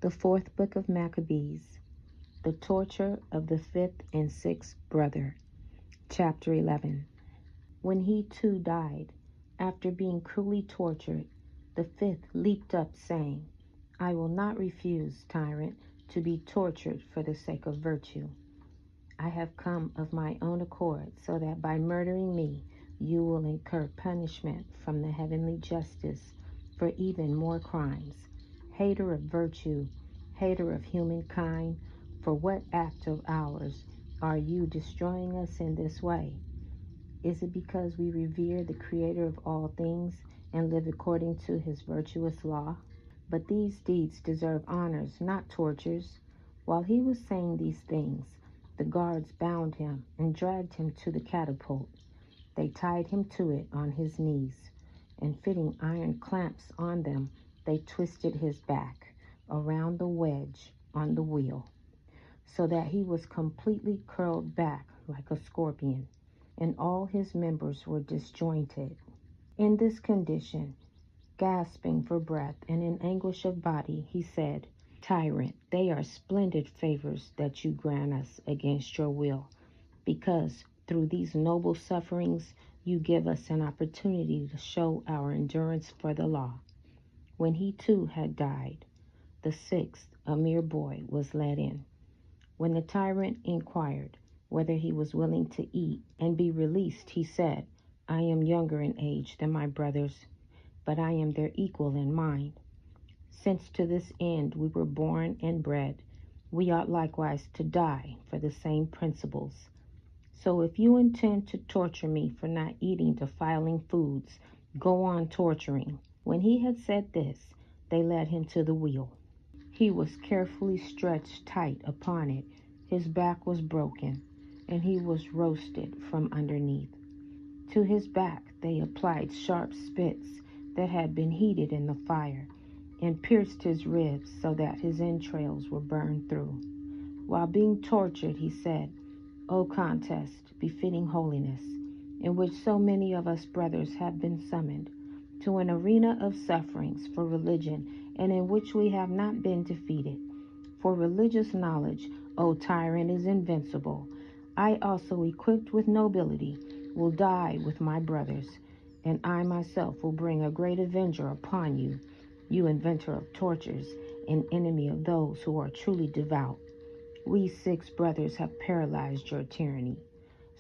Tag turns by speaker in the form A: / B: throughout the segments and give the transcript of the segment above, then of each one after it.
A: The fourth book of Maccabees, the torture of the fifth and sixth brother. Chapter 11. When he too died, after being cruelly tortured, the fifth leaped up, saying, I will not refuse, tyrant, to be tortured for the sake of virtue. I have come of my own accord, so that by murdering me you will incur punishment from the heavenly justice for even more crimes. Hater of virtue, hater of humankind, for what act of ours are you destroying us in this way? Is it because we revere the Creator of all things and live according to his virtuous law? But these deeds deserve honors, not tortures. While he was saying these things, the guards bound him and dragged him to the catapult. They tied him to it on his knees, and fitting iron clamps on them, they twisted his back around the wedge on the wheel, so that he was completely curled back like a scorpion, and all his members were disjointed. In this condition, gasping for breath and in anguish of body, he said, Tyrant, they are splendid favors that you grant us against your will, because through these noble sufferings you give us an opportunity to show our endurance for the law. When he too had died, the sixth, a mere boy, was led in. When the tyrant inquired whether he was willing to eat and be released, he said, I am younger in age than my brothers, but I am their equal in mind. Since to this end we were born and bred, we ought likewise to die for the same principles. So if you intend to torture me for not eating defiling foods, go on torturing. When he had said this, they led him to the wheel. He was carefully stretched tight upon it, his back was broken, and he was roasted from underneath. To his back they applied sharp spits that had been heated in the fire, and pierced his ribs so that his entrails were burned through. While being tortured, he said, O contest, befitting holiness, in which so many of us brothers have been summoned, to an arena of sufferings for religion, and in which we have not been defeated. For religious knowledge, O tyrant, is invincible. I also, equipped with nobility, will die with my brothers, and I myself will bring a great avenger upon you, you inventor of tortures, and enemy of those who are truly devout. We 6 brothers have paralyzed your tyranny.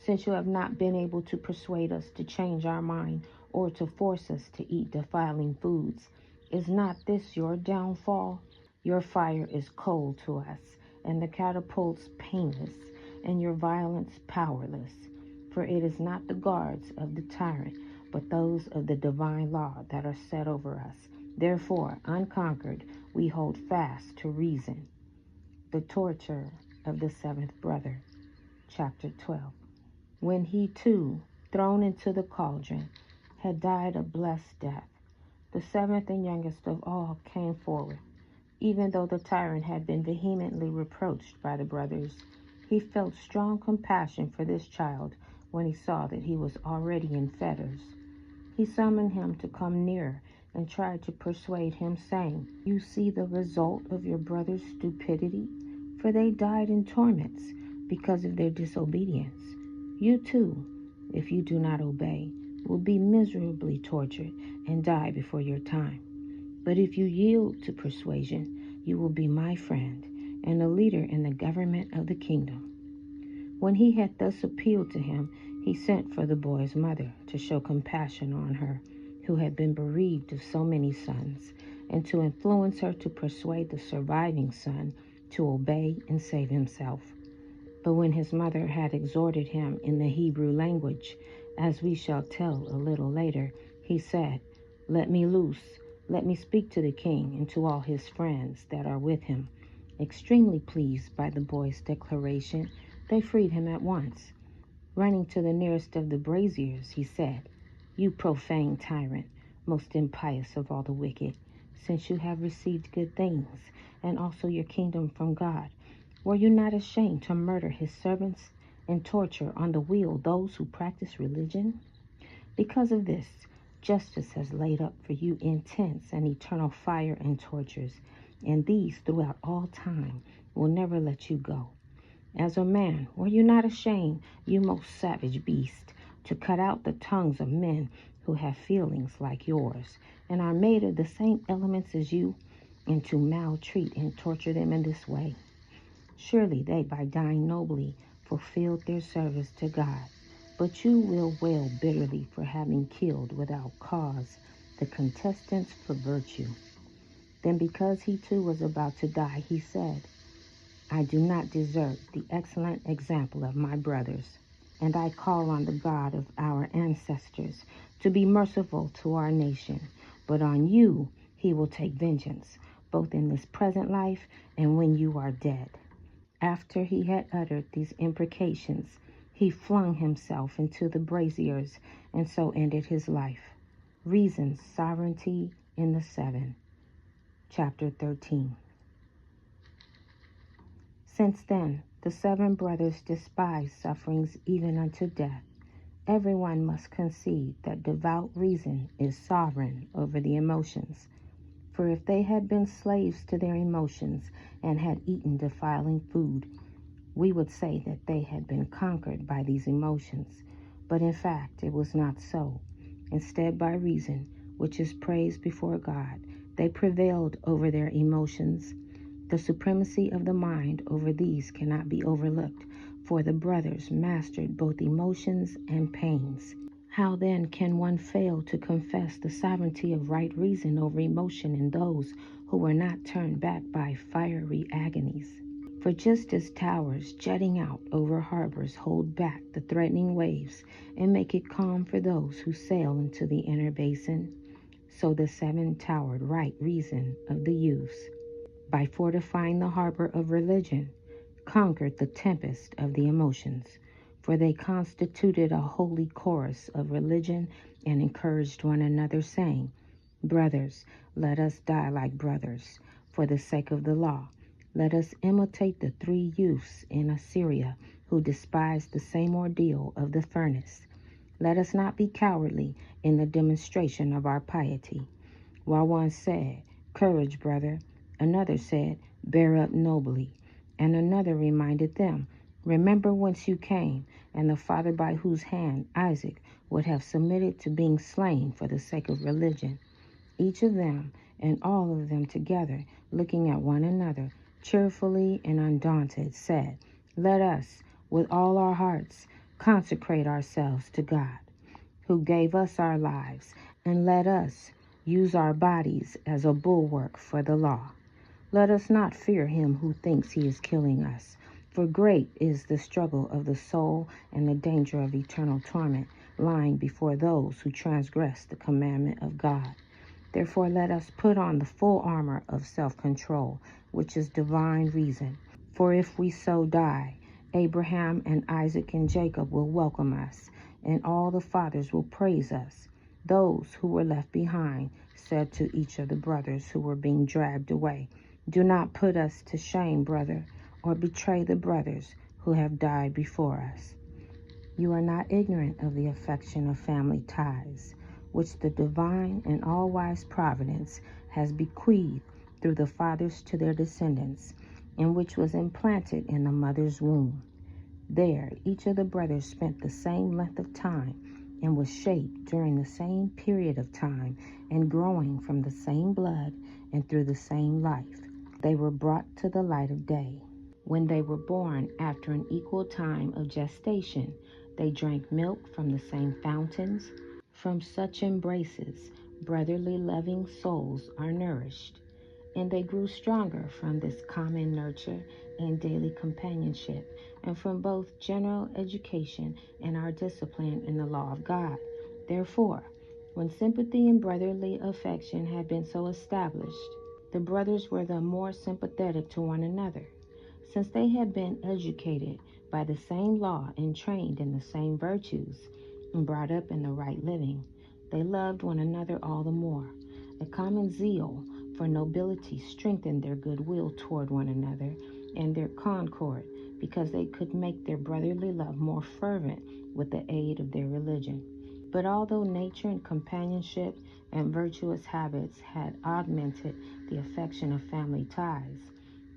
A: Since you have not been able to persuade us to change our mind or to force us to eat defiling foods, is not this your downfall? Your fire is cold to us, and the catapults painless, and your violence powerless. For it is not the guards of the tyrant, but those of the divine law that are set over us. Therefore, unconquered, we hold fast to reason. The torture of the seventh brother. Chapter 12. When he too, thrown into the cauldron, had died a blessed death, the seventh and youngest of all came forward. Even though the tyrant had been vehemently reproached by the brothers, he felt strong compassion for this child when he saw that he was already in fetters. He summoned him to come near and tried to persuade him, saying, You see the result of your brother's stupidity, for they died in torments because of their disobedience. You too, if you do not obey, will be miserably tortured and die before your time. But if you yield to persuasion, you will be my friend and a leader in the government of the kingdom. When he had thus appealed to him, he sent for the boy's mother to show compassion on her, who had been bereaved of so many sons, and to influence her to persuade the surviving son to obey and save himself. But when his mother had exhorted him in the Hebrew language, as we shall tell a little later, he said, Let me loose, let me speak to the king and to all his friends that are with him. Extremely pleased by the boy's declaration, they freed him at once. Running to the nearest of the braziers, he said, You profane tyrant, most impious of all the wicked, since you have received good things, and also your kingdom from God, were you not ashamed to murder his servants and torture on the wheel those who practice religion? Because of this, justice has laid up for you intense and eternal fire and tortures, and these throughout all time will never let you go. As a man, were you not ashamed, you most savage beast, to cut out the tongues of men who have feelings like yours, and are made of the same elements as you, and to maltreat and torture them in this way? Surely they, by dying nobly, fulfilled their service to God. But you will wail bitterly for having killed without cause the contestants for virtue. Then because he too was about to die, he said, I do not desert the excellent example of my brothers, and I call on the God of our ancestors to be merciful to our nation. But on you he will take vengeance, both in this present life and when you are dead. After he had uttered these imprecations, he flung himself into the braziers, and so ended his life. Reason's sovereignty in the seven. Chapter 13. Since then, the seven brothers despised sufferings even unto death. Everyone must concede that devout reason is sovereign over the emotions. For if they had been slaves to their emotions and had eaten defiling food, we would say that they had been conquered by these emotions. But in fact, it was not so. Instead, by reason, which is praised before God, they prevailed over their emotions. The supremacy of the mind over these cannot be overlooked, for the brothers mastered both emotions and pains. How then can one fail to confess the sovereignty of right reason over emotion in those who were not turned back by fiery agonies? For just as towers jutting out over harbors hold back the threatening waves and make it calm for those who sail into the inner basin, so the seven-towered right reason of the youths, by fortifying the harbor of religion, conquered the tempest of the emotions. For they constituted a holy chorus of religion and encouraged one another, saying, Brothers, let us die like brothers, for the sake of the law. Let us imitate the 3 youths in Assyria who despised the same ordeal of the furnace. Let us not be cowardly in the demonstration of our piety. While one said, Courage, brother, another said, Bear up nobly, and another reminded them, Remember whence you came, and the father by whose hand Isaac would have submitted to being slain for the sake of religion. Each of them, and all of them together, looking at one another, cheerfully and undaunted, said, Let us, with all our hearts, consecrate ourselves to God, who gave us our lives, and let us use our bodies as a bulwark for the law. Let us not fear him who thinks he is killing us, for great is the struggle of the soul and the danger of eternal torment lying before those who transgress the commandment of God. Therefore let us put on the full armor of self-control, which is divine reason. For if we so die, Abraham and Isaac and Jacob will welcome us, and all the fathers will praise us. Those who were left behind said to each of the brothers who were being dragged away, Do not put us to shame, brother, or betray the brothers who have died before us. You are not ignorant of the affection of family ties, which the divine and all-wise providence has bequeathed through the fathers to their descendants, and which was implanted in the mother's womb. There, each of the brothers spent the same length of time, and was shaped during the same period of time, and growing from the same blood and through the same life. They were brought to the light of day. When they were born after an equal time of gestation, they drank milk from the same fountains. From such embraces, brotherly loving souls are nourished, and they grew stronger from this common nurture and daily companionship, and from both general education and our discipline in the law of God. Therefore, when sympathy and brotherly affection had been so established, the brothers were the more sympathetic to one another. Since they had been educated by the same law and trained in the same virtues, and brought up in the right living, they loved one another all the more. A common zeal for nobility strengthened their goodwill toward one another and their concord, because they could make their brotherly love more fervent with the aid of their religion. But although nature and companionship and virtuous habits had augmented the affection of family ties,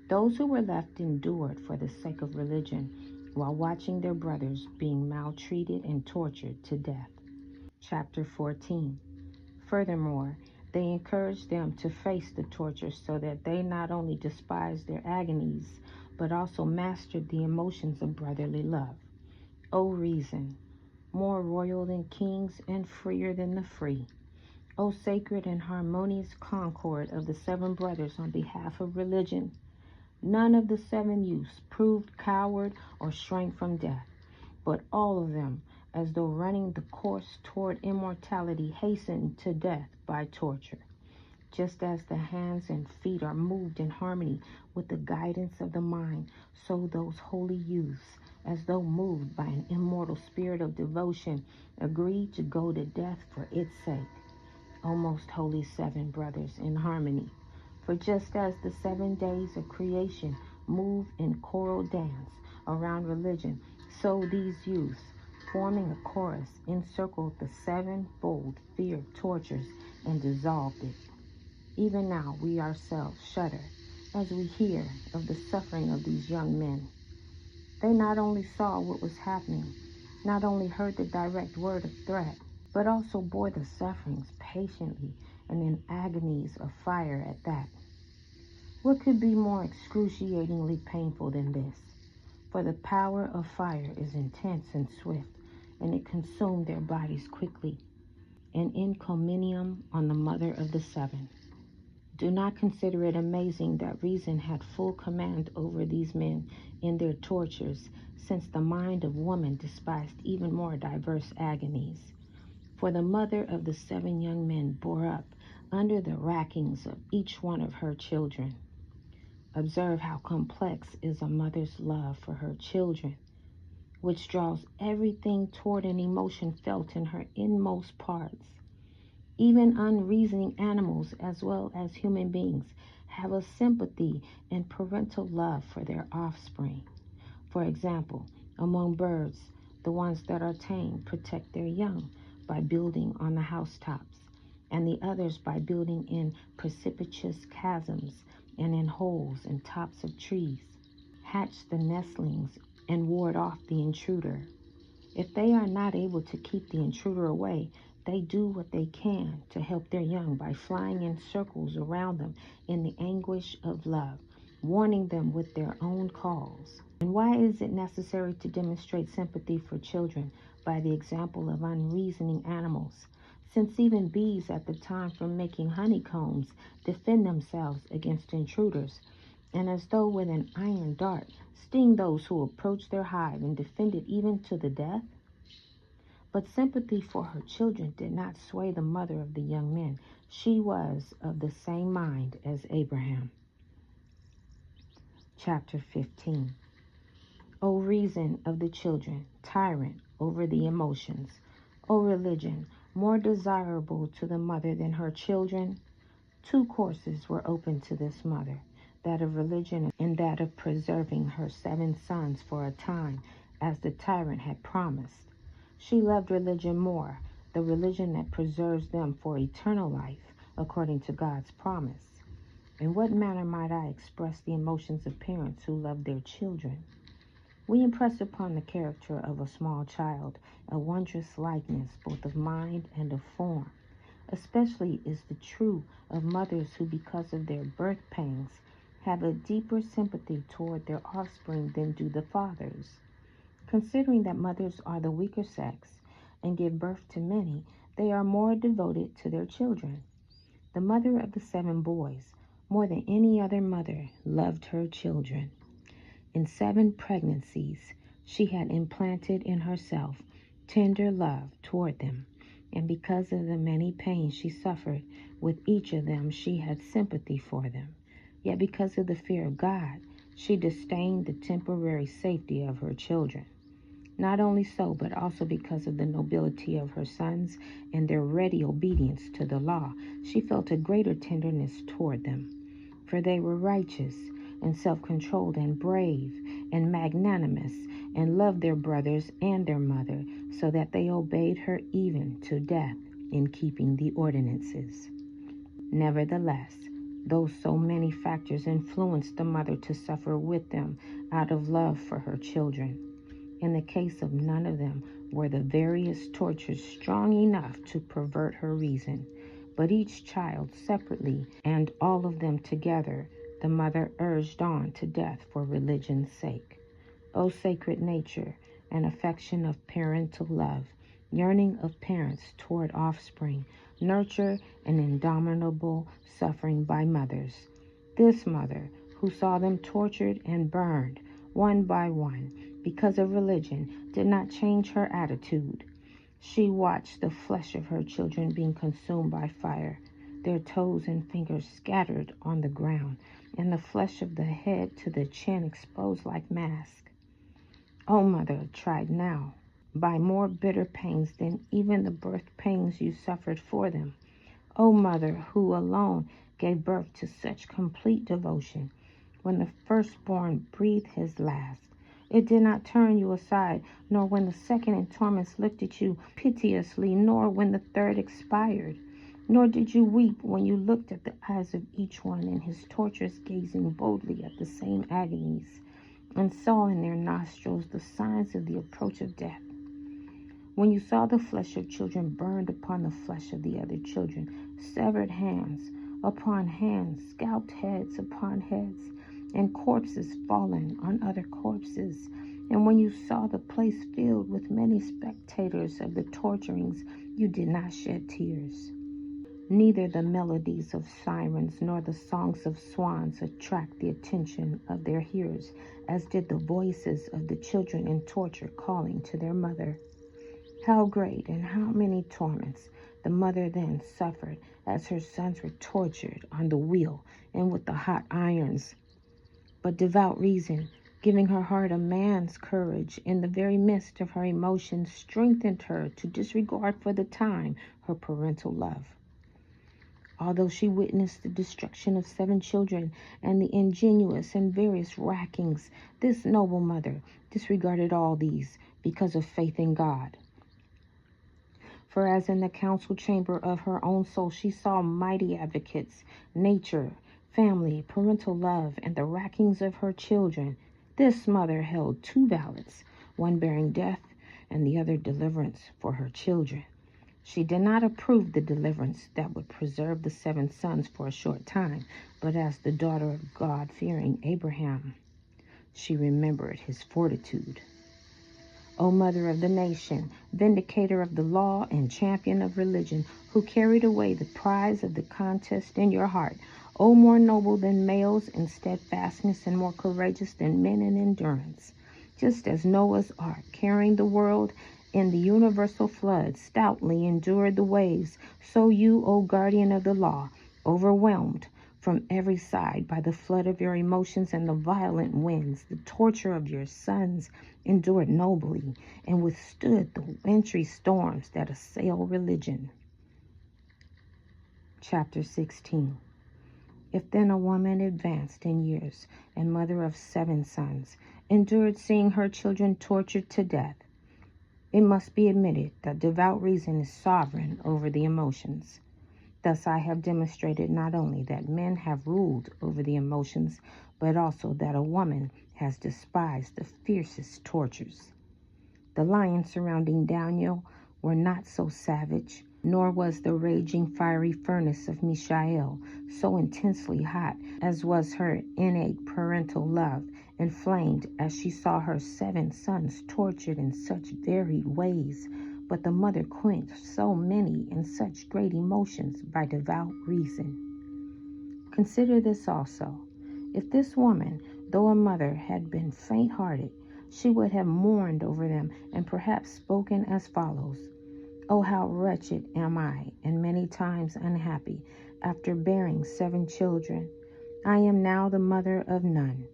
A: those who were left endured for the sake of religion while watching their brothers being maltreated and tortured to death. Chapter 14. Furthermore, they encouraged them to face the torture so that they not only despised their agonies, but also mastered the emotions of brotherly love. O reason, more royal than kings and freer than the free, O sacred and harmonious concord of the seven brothers on behalf of religion, none of the 7 youths proved coward or shrank from death, but all of them, as though running the course toward immortality, hastened to death by torture. Just as the hands and feet are moved in harmony with the guidance of the mind, so those holy youths, as though moved by an immortal spirit of devotion, agreed to go to death for its sake. O most holy 7 brothers in harmony, for just as the 7 days of creation move in choral dance around religion, so these youths, forming a chorus, encircled the 7-fold fear of tortures and dissolved it. Even now we ourselves shudder as we hear of the suffering of these young men. They not only saw what was happening, not only heard the direct word of threat, but also bore the sufferings patiently and in agonies of fire at that. What could be more excruciatingly painful than this? For the power of fire is intense and swift, and it consumed their bodies quickly. An encomium on the mother of the 7. Do not consider it amazing that reason had full command over these men in their tortures, since the mind of woman despised even more diverse agonies. For the mother of the 7 young men bore up under the rackings of each one of her children. Observe how complex is a mother's love for her children, which draws everything toward an emotion felt in her inmost parts. Even unreasoning animals, as well as human beings, have a sympathy and parental love for their offspring. For example, among birds, the ones that are tame protect their young by building on the housetops, and the others by building in precipitous chasms and in holes and tops of trees, hatch the nestlings and ward off the intruder. If they are not able to keep the intruder away, they do what they can to help their young by flying in circles around them in the anguish of love, warning them with their own calls. And why is it necessary to demonstrate sympathy for children by the example of unreasoning animals? Since even bees at the time for making honeycombs defend themselves against intruders, and as though with an iron dart sting those who approach their hive and defend it even to the death? But sympathy for her children did not sway the mother of the young men. She was of the same mind as Abraham. Chapter 15. O reason of the children, tyrant over the emotions, O religion, more desirable to the mother than her children. 2 courses were open to this mother, that of religion and that of preserving her 7 sons for a time, as the tyrant had promised. She loved religion more, the religion that preserves them for eternal life, according to God's promise. In what manner might I express the emotions of parents who love their children? We impress upon the character of a small child a wondrous likeness both of mind and of form. Especially is the true of mothers who, because of their birth pangs, have a deeper sympathy toward their offspring than do the fathers. Considering that mothers are the weaker sex and give birth to many, they are more devoted to their children. The mother of the 7 boys, more than any other mother, loved her children. In 7 pregnancies, she had implanted in herself tender love toward them, and because of the many pains she suffered with each of them, she had sympathy for them. Yet because of the fear of God, she disdained the temporary safety of her children. Not only so, but also because of the nobility of her sons and their ready obedience to the law, she felt a greater tenderness toward them. For they were righteous and self-controlled and brave, and magnanimous, and loved their brothers and their mother, so that they obeyed her even to death in keeping the ordinances. Nevertheless, though so many factors influenced the mother to suffer with them out of love for her children, in the case of none of them were the various tortures strong enough to pervert her reason, but each child separately and all of them together the mother urged on to death for religion's sake. O sacred nature and affection of parental love, yearning of parents toward offspring, nurture and indomitable suffering by mothers. This mother, who saw them tortured and burned one by one because of religion, did not change her attitude. She watched the flesh of her children being consumed by fire, their toes and fingers scattered on the ground, and the flesh of the head to the chin exposed like mask. O mother, tried now by more bitter pains than even the birth pains you suffered for them. O mother, who alone gave birth to such complete devotion, when the firstborn breathed his last, it did not turn you aside, nor when the second in torments looked at you piteously, nor when the third expired. Nor did you weep when you looked at the eyes of each one in his tortures, gazing boldly at the same agonies, and saw in their nostrils the signs of the approach of death. When you saw the flesh of children burned upon the flesh of the other children, severed hands upon hands, scalped heads upon heads, and corpses fallen on other corpses, and when you saw the place filled with many spectators of the torturings, you did not shed tears. Neither the melodies of sirens nor the songs of swans attract the attention of their hearers, as did the voices of the children in torture calling to their mother. How great and how many torments the mother then suffered as her sons were tortured on the wheel and with the hot irons. But devout reason, giving her heart a man's courage in the very midst of her emotions, strengthened her to disregard for the time her parental love. Although she witnessed the destruction of 7 children and the ingenious and various rackings, this noble mother disregarded all these because of faith in God. For as in the council chamber of her own soul she saw mighty advocates, nature, family, parental love, and the rackings of her children, this mother held 2 ballots, one bearing death and the other deliverance for her children. She did not approve the deliverance that would preserve the 7 sons for a short time, but as the daughter of God-fearing Abraham, she remembered his fortitude. O mother of the nation, vindicator of the law and champion of religion, who carried away the prize of the contest in your heart, O more noble than males in steadfastness and more courageous than men in endurance, just as Noah's ark, carrying the world in the universal flood, stoutly endured the waves, so you, O guardian of the law, overwhelmed from every side by the flood of your emotions and the violent winds, the torture of your sons, endured nobly and withstood the wintry storms that assail religion. Chapter 16. If then a woman advanced in years and mother of 7 sons endured seeing her children tortured to death, it must be admitted that devout reason is sovereign over the emotions. Thus I have demonstrated not only that men have ruled over the emotions, but also that a woman has despised the fiercest tortures. The lions surrounding Daniel were not so savage, nor was the raging fiery furnace of Mishael so intensely hot as was her innate parental love, inflamed as she saw her 7 sons tortured in such varied ways. But the mother quenched so many and such great emotions by devout reason. Consider this also. If this woman, though a mother, had been faint-hearted, she would have mourned over them and perhaps spoken as follows: Oh, how wretched am I, and many times unhappy, after bearing 7 children. I am now the mother of none.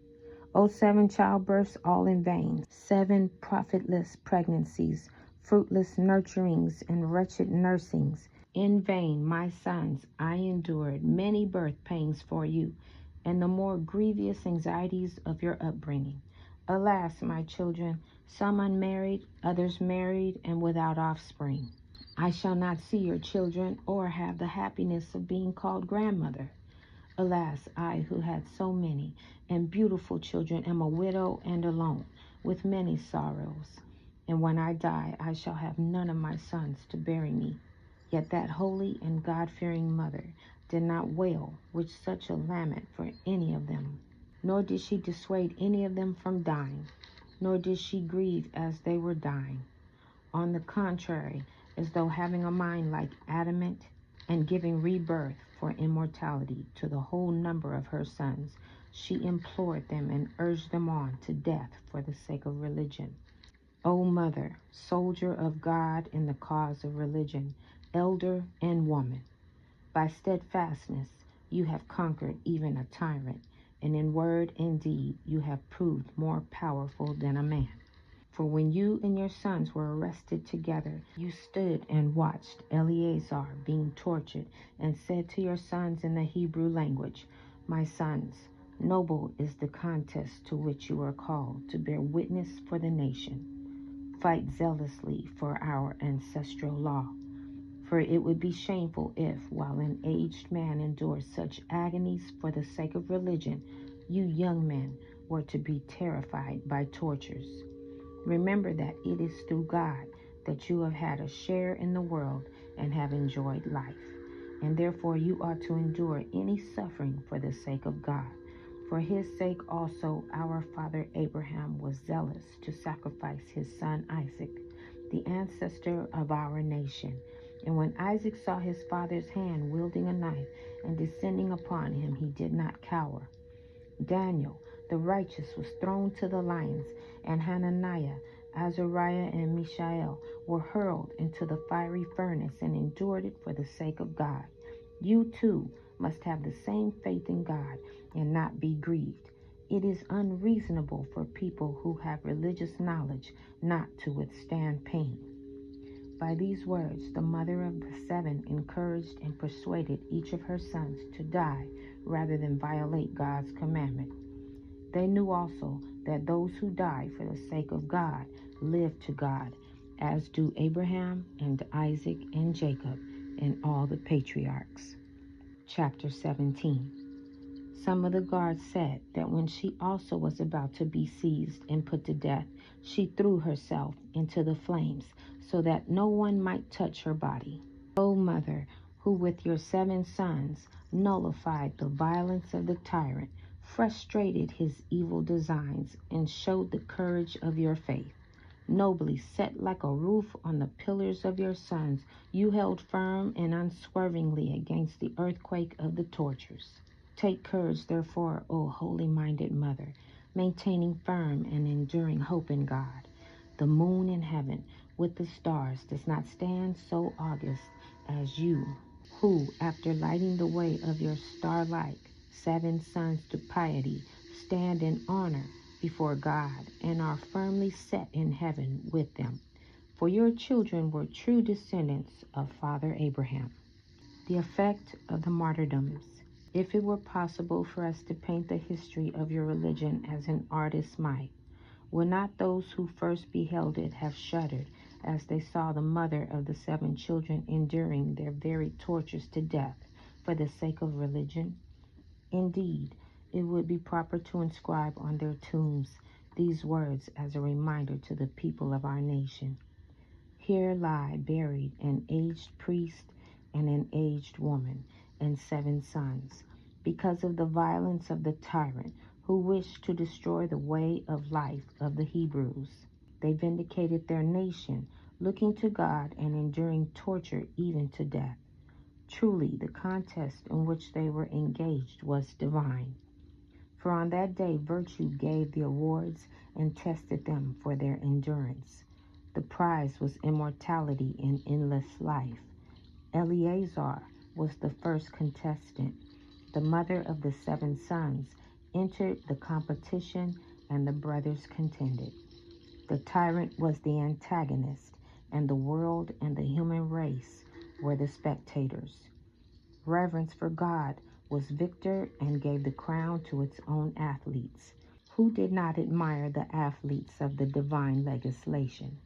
A: O 7 childbirths, all in vain, 7 profitless pregnancies, fruitless nurturings and wretched nursings. In vain, my sons, I endured many birth pains for you, and the more grievous anxieties of your upbringing. Alas, my children, some unmarried, others married and without offspring. I shall not see your children or have the happiness of being called grandmother. Alas, I who had so many and beautiful children am a widow and alone, with many sorrows. And when I die, I shall have none of my sons to bury me. Yet that holy and God-fearing mother did not wail with such a lament for any of them, nor did she dissuade any of them from dying, nor did she grieve as they were dying. On the contrary, as though having a mind like adamant, and giving rebirth for immortality to the whole number of her sons, she implored them and urged them on to death for the sake of religion. O mother, soldier of God in the cause of religion, elder and woman, by steadfastness you have conquered even a tyrant, and in word and deed you have proved more powerful than a man. For when you and your sons were arrested together, you stood and watched Eleazar being tortured, and said to your sons in the Hebrew language, My sons, noble is the contest to which you are called to bear witness for the nation. Fight zealously for our ancestral law. For it would be shameful if, while an aged man endures such agonies for the sake of religion, you young men were to be terrified by tortures. Remember that it is through God that you have had a share in the world and have enjoyed life, and therefore you ought to endure any suffering for the sake of God. For his sake also our father Abraham was zealous to sacrifice his son Isaac, the ancestor of our nation. And when Isaac saw his father's hand wielding a knife and descending upon him, he did not cower. Daniel, the righteous, was thrown to the lions, and Hananiah, Azariah, and Mishael were hurled into the fiery furnace and endured it for the sake of God. You too must have the same faith in God and not be grieved. It is unreasonable for people who have religious knowledge not to withstand pain. By these words, the mother of the seven encouraged and persuaded each of her sons to die rather than violate God's commandment. They knew also that those who die for the sake of God live to God, as do Abraham and Isaac and Jacob and all the patriarchs. Chapter 17. Some of the guards said that when she also was about to be seized and put to death, she threw herself into the flames so that no one might touch her body. O mother, who with your 7 sons nullified the violence of the tyrant, frustrated his evil designs, and showed the courage of your faith, nobly set like a roof on the pillars of your sons, you held firm and unswervingly against the earthquake of the tortures. Take courage, therefore, O holy-minded mother, maintaining firm and enduring hope in God. The moon in heaven with the stars does not stand so august as you, who, after lighting the way of your star-like 7 sons to piety, stand in honor before God and are firmly set in heaven with them. For your children were true descendants of Father Abraham. The effect of the martyrdoms. If it were possible for us to paint the history of your religion as an artist might, would not those who first beheld it have shuddered as they saw the mother of the 7 children enduring their very tortures to death for the sake of religion? Indeed, it would be proper to inscribe on their tombs these words as a reminder to the people of our nation. Here lie buried an aged priest and an aged woman and 7 sons, because of the violence of the tyrant who wished to destroy the way of life of the Hebrews. They vindicated their nation, looking to God and enduring torture even to death. Truly, the contest in which they were engaged was divine. For on that day virtue gave the awards and tested them for their endurance. The prize was immortality and endless life. Eleazar was the first contestant. The mother of the 7 sons entered the competition, and the brothers contended. The tyrant was the antagonist, and the world and the human race were the spectators. Reverence for God was victor and gave the crown to its own athletes, who did not admire the athletes of the divine legislation,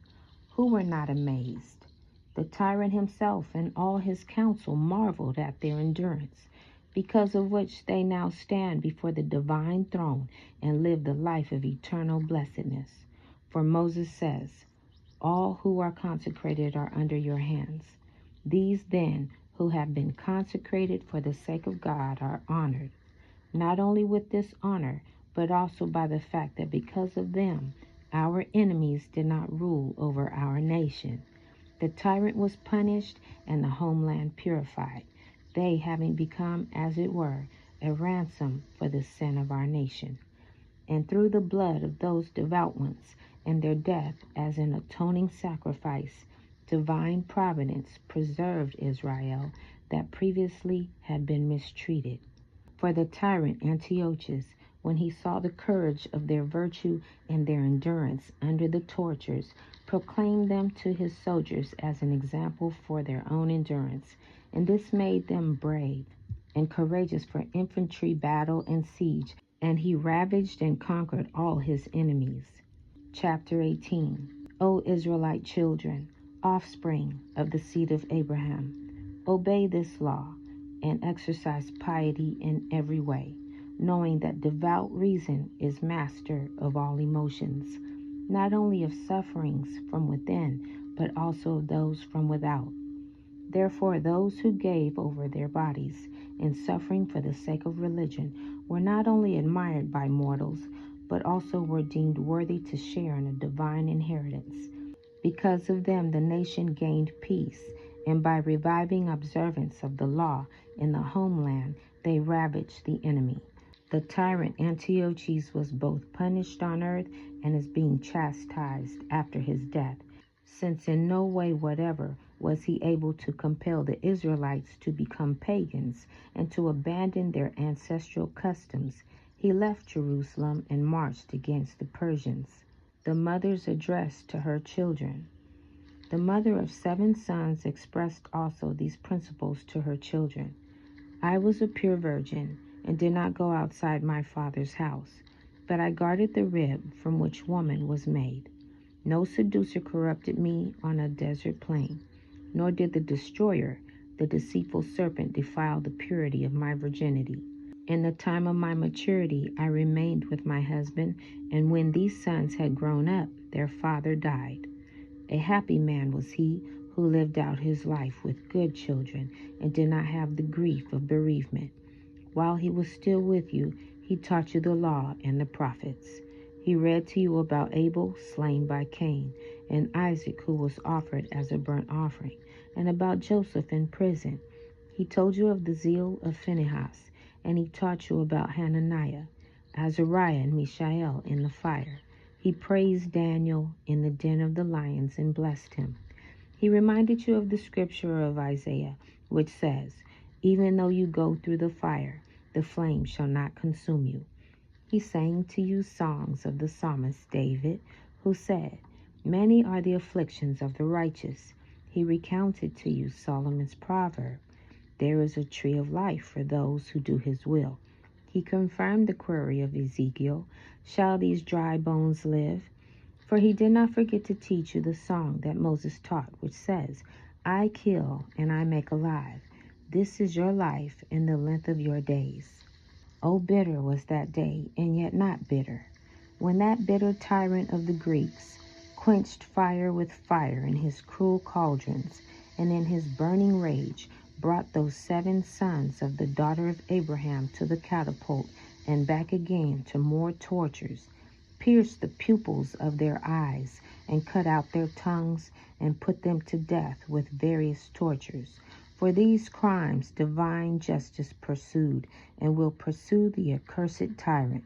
A: who were not amazed. The tyrant himself and all his council marveled at their endurance, because of which they now stand before the divine throne and live the life of eternal blessedness. For Moses says, all who are consecrated are under your hands. These then, who have been consecrated for the sake of God, are honored, not only with this honor, but also by the fact that because of them, our enemies did not rule over our nation. The tyrant was punished and the homeland purified, they having become, as it were, a ransom for the sin of our nation. And through the blood of those devout ones and their death as an atoning sacrifice, divine providence preserved Israel that previously had been mistreated. For the tyrant Antiochus, when he saw the courage of their virtue and their endurance under the tortures, proclaimed them to his soldiers as an example for their own endurance, and this made them brave and courageous for infantry, battle, and siege, and he ravaged and conquered all his enemies. Chapter 18. O Israelite children, offspring of the seed of Abraham, obey this law, and exercise piety in every way, knowing that devout reason is master of all emotions, not only of sufferings from within, but also of those from without. Therefore, those who gave over their bodies in suffering for the sake of religion were not only admired by mortals, but also were deemed worthy to share in a divine inheritance. Because of them, the nation gained peace, and by reviving observance of the law in the homeland, they ravaged the enemy. The tyrant Antiochus was both punished on earth and is being chastised after his death, since in no way whatever was he able to compel the Israelites to become pagans and to abandon their ancestral customs. He left Jerusalem and marched against the Persians. The mother's address to her children. The mother of 7 sons expressed also these principles to her children. I was a pure virgin, and did not go outside my father's house, but I guarded the rib from which woman was made. No seducer corrupted me on a desert plain, nor did the destroyer, the deceitful serpent, defile the purity of my virginity. In the time of my maturity I remained with my husband, and when these sons had grown up, their father died. A happy man was he who lived out his life with good children and did not have the grief of bereavement. While he was still with you, he taught you the law and the prophets. He read to you about Abel slain by Cain, and Isaac who was offered as a burnt offering, and about Joseph in prison. He told you of the zeal of Phinehas, and he taught you about Hananiah, Azariah, and Mishael in the fire. He praised Daniel in the den of the lions and blessed him. He reminded you of the scripture of Isaiah, which says, even though you go through the fire, the flame shall not consume you. He sang to you songs of the psalmist David, who said, many are the afflictions of the righteous. He recounted to you Solomon's proverb, there is a tree of life for those who do his will. He confirmed the query of Ezekiel, shall these dry bones live? For he did not forget to teach you the song that Moses taught, which says, I kill and I make alive. This is your life in the length of your days. Oh, bitter was that day, and yet not bitter, when that bitter tyrant of the Greeks quenched fire with fire in his cruel cauldrons, and in his burning rage brought those 7 sons of the daughter of Abraham to the catapult and back again to more tortures, pierced the pupils of their eyes and cut out their tongues and put them to death with various tortures. For these crimes divine justice pursued and will pursue the accursed tyrant.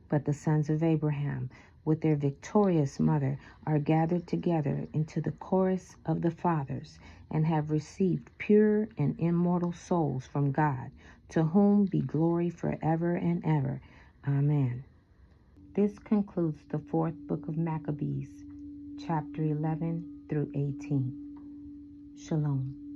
A: But the sons of Abraham, with their victorious mother, are gathered together into the chorus of the fathers, and have received pure and immortal souls from God, to whom be glory forever and ever. Amen. This concludes the 4th book of Maccabees, chapter 11 through 18. Shalom.